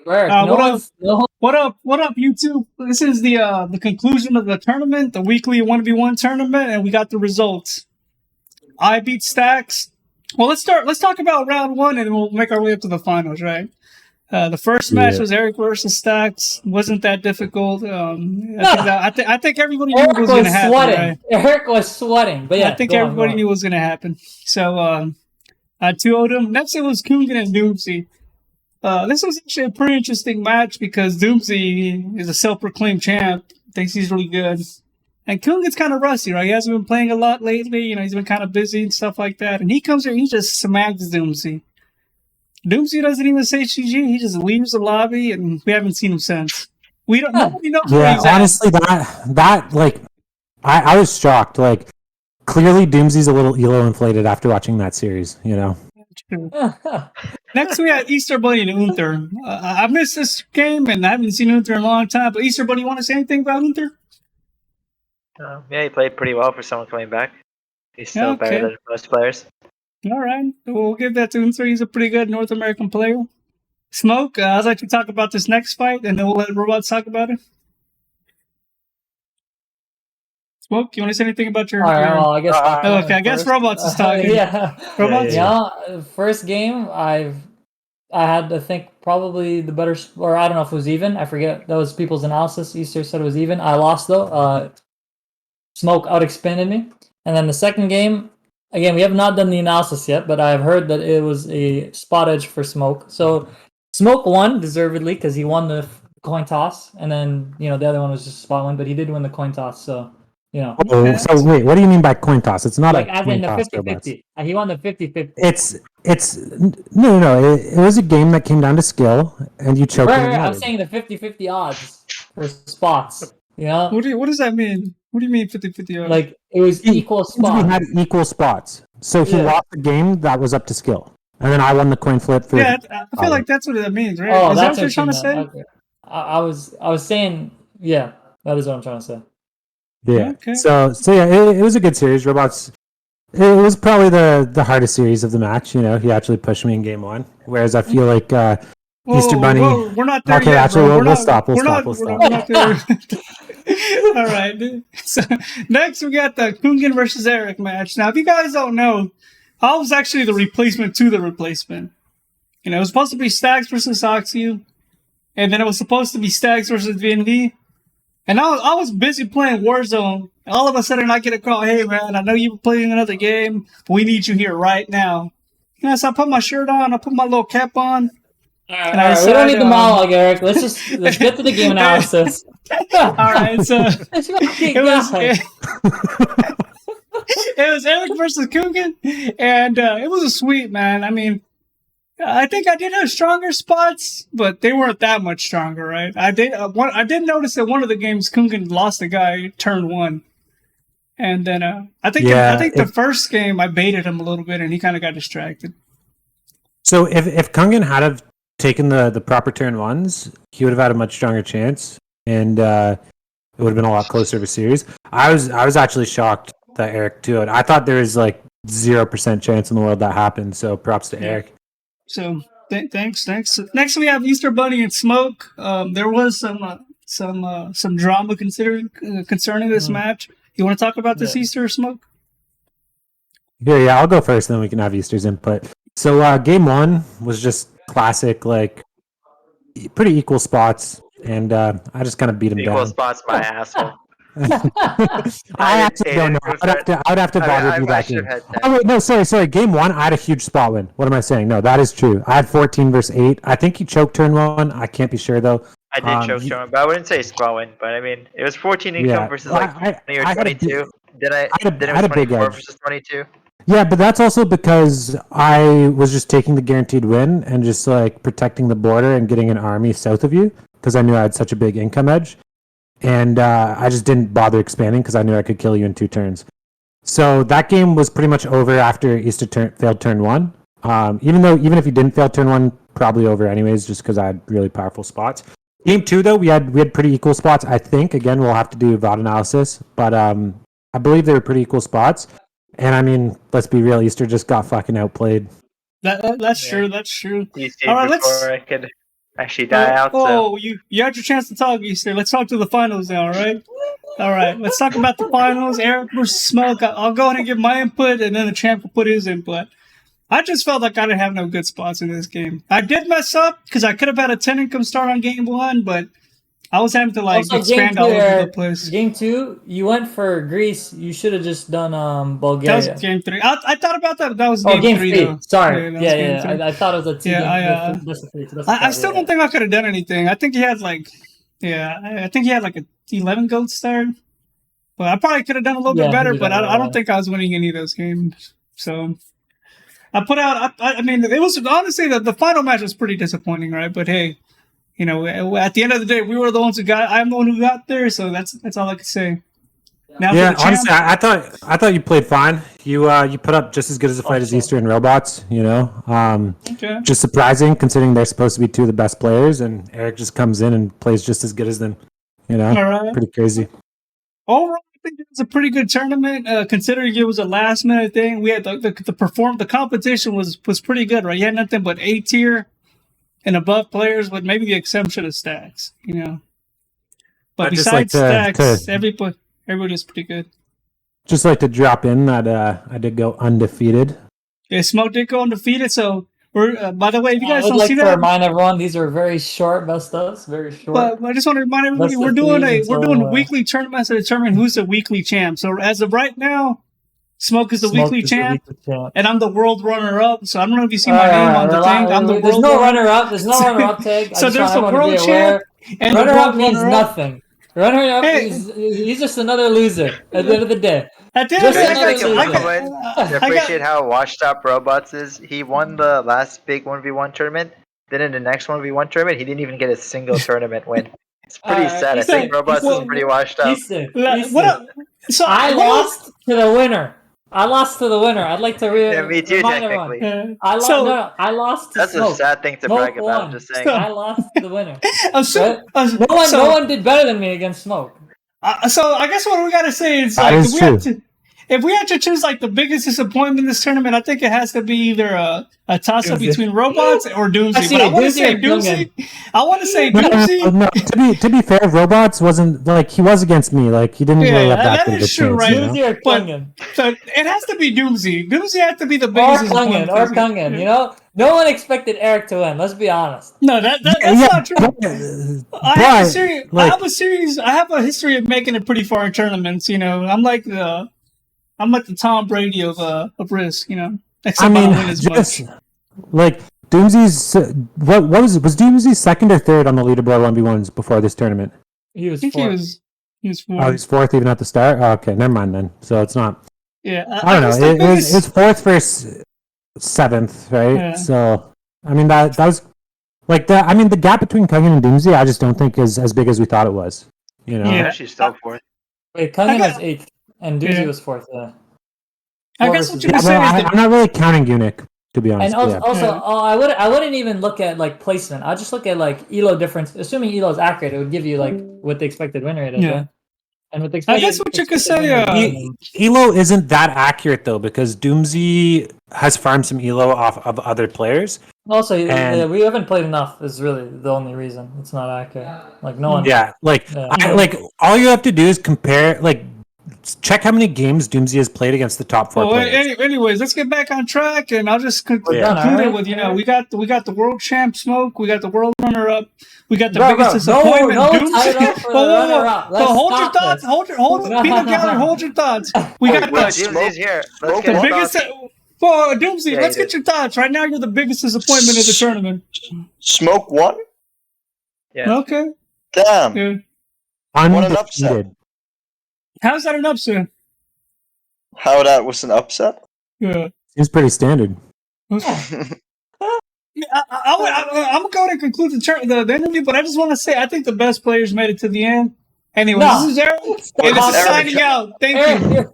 Eric, What up, YouTube? This is the conclusion of the tournament, the weekly 1v1 tournament, and we got the results. I beat Stacks. Well, let's talk about round one, and we'll make our way up to the finals, right? The first match was Eric versus Stacks. Wasn't that difficult? I think everybody knew what was going to happen. Right? Eric was sweating, but yeah, I think everybody knew what was going to happen. So I 2-0'd him. Next, it was Kungan and Doomsy. This was actually a pretty interesting match because Doomsy is a self-proclaimed champ, thinks he's really good. And Kungan's kind of rusty, right? He hasn't been playing a lot lately. You know, he's been kind of busy and stuff like that. And he comes here, he just smacks Doomsy. Doomsy doesn't even say GG. He just leaves the lobby, and we haven't seen him since. Nobody knows where he's honestly, I was shocked. Like, clearly Doomsy's a little elo inflated after watching that series, you know? Next, we had Easter Bunny and Unther. I missed this game, and I haven't seen Unther in a long time. But Easter Bunny, you want to say anything about Unther? Yeah, he played pretty well for someone coming back. He's still better than most players. All right, we'll give that to Unther. He's a pretty good North American player. Smoke, I'd like to talk about this next fight, and then we'll let Robots talk about it. Smoke, you want to say anything about your... I guess... I guess Robots is talking. Robots? Yeah, first game, I had to think probably the better... Or I don't know if it was even. I forget. That was people's analysis. Easter said it was even. I lost, though. Smoke out-expanded me. And then the second game, again, we have not done the analysis yet, but I've heard that it was a spot edge for Smoke. So Smoke won deservedly because he won the coin toss. And then, the other one was just a spot win, but he did win the coin toss, so... So wait, what do you mean by coin toss? It's not like a coin toss. 50-50. He won the 50-50. It's no. It was a game that came down to skill, and you choked. Right. I'm saying the 50-50 odds for spots. What does that mean? What do you mean 50-50 odds? Like it was equal spots. We had equal spots, so he lost the game that was up to skill, and then I won the coin flip. I feel like that's what that means, right? Oh, is that's that what you're trying to say? Okay. I was saying, that is what I'm trying to say. Yeah. Okay. So yeah, it was a good series. Robots. It was probably the hardest series of the match. He actually pushed me in game one. Whereas I feel like Easter Bunny. Whoa, we're not there yet. Actually, we'll stop. We'll stop. We're not there. All right. So next we got the Kungan versus Eric match. Now, if you guys don't know, I was actually the replacement to the replacement. It was supposed to be Stacks versus Oxyu, and then it was supposed to be Stacks versus VNV. And I was busy playing Warzone, and all of a sudden I get a call, hey man, I know you're playing another game, but we need you here right now. So I put my shirt on, I put my little cap on. All right, we don't need the monologue, Eric. Let's get to the game analysis. Alright, so it was Eric versus Kungan, and it was a sweep, man. I mean, I think I did have stronger spots, but they weren't that much stronger, right? I did notice that one of the games Kungan lost a guy turn one, and then I think the first game I baited him a little bit, and he kind of got distracted. So if Kungan had have taken the proper turn ones, he would have had a much stronger chance, and it would have been a lot closer of a series. I was actually shocked that Eric 2-0'd. I thought there was like 0% chance in the world that happened. So props to Eric. So thanks. Next we have Easter Bunny and Smoke. There was some drama concerning this match. You want to talk about this Easter or Smoke? Yeah, I'll go first, then we can have Easter's input. So game one was just classic, like pretty equal spots, and I just kind of beat him down. Equal spots, my asshole. I actually don't know. I'd have to bother you that game. Oh wait, no, sorry. Game one, I had a huge spot win. What am I saying? No, that is true. I had 14 versus 8. I think he choked turn one. I can't be sure though. I did choke turn one, but I wouldn't say spot win. But I mean, it was 14 income versus 20 or 22. Then it was 24 versus 22. Yeah, but that's also because I was just taking the guaranteed win and just like protecting the border and getting an army south of you because I knew I had such a big income edge. And I just didn't bother expanding because I knew I could kill you in 2 turns. So that game was pretty much over after Easter failed turn 1. Even if he didn't fail turn 1, probably over anyways, just because I had really powerful spots. Game 2 though, we had pretty equal spots. I think again we'll have to do VOD analysis, but I believe they were pretty equal spots. And I mean, let's be real, Easter just got fucking outplayed. That's true. That's true. All right, actually die out. Oh, you had your chance to talk, Easter. Let's talk to the finals now, all right? All right, let's talk about the finals. Eric versus Smoke. I'll go ahead and give my input, and then the champ will put his input. I just felt like I didn't have no good spots in this game. I did mess up because I could have had a 10 income start on game 1, but I was having to expand all over the place. Game 2, you went for Greece. You should have just done Bulgaria. That was game 3. I thought about that, but that was game 3 though. Sorry. Yeah. I thought it was a 2 game. I still don't think I could have done anything. I think he had like a 11 gold start. But I probably could have done a little bit better, but I don't think I was winning any of those games. So I put out, I mean, it was honestly the final match was pretty disappointing, right? But hey, you know, at the end of the day, we were the ones I'm the one who got there, so that's all I could say. Now honestly, I thought you played fine. You put up just as good as a fight as Easter and Robots, you know. Just surprising considering they're supposed to be 2 of the best players, and Eric just comes in and plays just as good as them. You know, pretty crazy. Overall, I think it was a pretty good tournament, considering it was a last minute thing. We had the competition was pretty good, right? You had nothing but A tier and above players, with maybe the exception of Stacks, you know. But besides Stacks, everybody was pretty good. Just like to drop in that I did go undefeated. Yeah, Smoke did go undefeated, so we're, by the way, if you guys don't see that, I would like to remind everyone these are very short best ofs, very short. But I just want to remind everybody we're doing weekly tournaments to determine who's the weekly champ. So as of right now, Smoke is the weekly champ, and I'm the world runner-up. So I don't know if you see my name on the thing. I'm the world. There's no runner-up. There's no runner-up tag. So there's the world champ, and runner-up means nothing. Runner-up, he's just another loser at the end of the day. At the end of the day, I appreciate how washed up Robots is. He won the last big 1v1 tournament. Then in the next 1v1 tournament, he didn't even get a single tournament win. It's pretty sad. I think Robots is pretty washed up. So I lost to the winner. I'd like to me too, technically. I lost to That's Smoke. A sad thing to brag about. I'm just saying. I lost to the winner. No one did better than me against Smoke. So I guess what we gotta say is, if we had to choose like the biggest disappointment in this tournament, I think it has to be either a toss-up between Robots or Doomsy. But I want to say Doomsy. No, to be fair, Robots wasn't like he was against me. Like he didn't really have that good of a chance. Right? Doomsy or Kungen. So it has to be Doomsy. Doomsy has to be the biggest disappointment. Or Kungen. You know, no one expected Eric to win. Let's be honest. No, that's not true. I have a history of making it pretty far in tournaments. You know, I'm like the Tom Brady of Risk, you know. Except I don't win as much. Like Doomsy's what was it? Was Doomsy second or third on the leaderboard 1v1s before this tournament? He was fourth. He was fourth. Oh, he's fourth even at the start? Oh, okay, never mind then. So it's not. Yeah. I don't know. It was fourth versus seventh, right? Yeah. So I mean that was like the the gap between Kungen and Doomsy I just don't think is as big as we thought it was. You know? Yeah, she's still fourth. Wait, Kungen was 8th. And Doomsy was 4th. I guess what you can say is I'm not really counting Unic, to be honest. And also I wouldn't even look at like placement. I'd just look at like elo difference. Assuming elo is accurate, it would give you like what the expected win rate is. Yeah. And with the I guess what you could say, elo isn't that accurate though, because Doomsy has farmed some elo off of other players. Also, we haven't played enough. Is really the only reason it's not accurate. Like no one. Yeah, like all you have to do is compare like. Check how many games Doomsy has played against the top 4 players. Anyways, let's get back on track, and I'll just conclude it with we got the world champ Smoke, we got the world runner up, we got the biggest disappointment. Doomsy. Hold your thoughts. Peanut Gallery, hold your thoughts. We got Doomsy's here. The biggest. Doomsy, let's get your thoughts. Right now, you're the biggest disappointment of the tournament. Smoke won? Yeah. Okay. Damn. Yeah. What an upset. How's that an upset? How that was an upset? Yeah. Seems pretty standard. I'm going to conclude the interview, but I just want to say I think the best players made it to the end. Anyway, this is Eric. This is signing out. Thank you.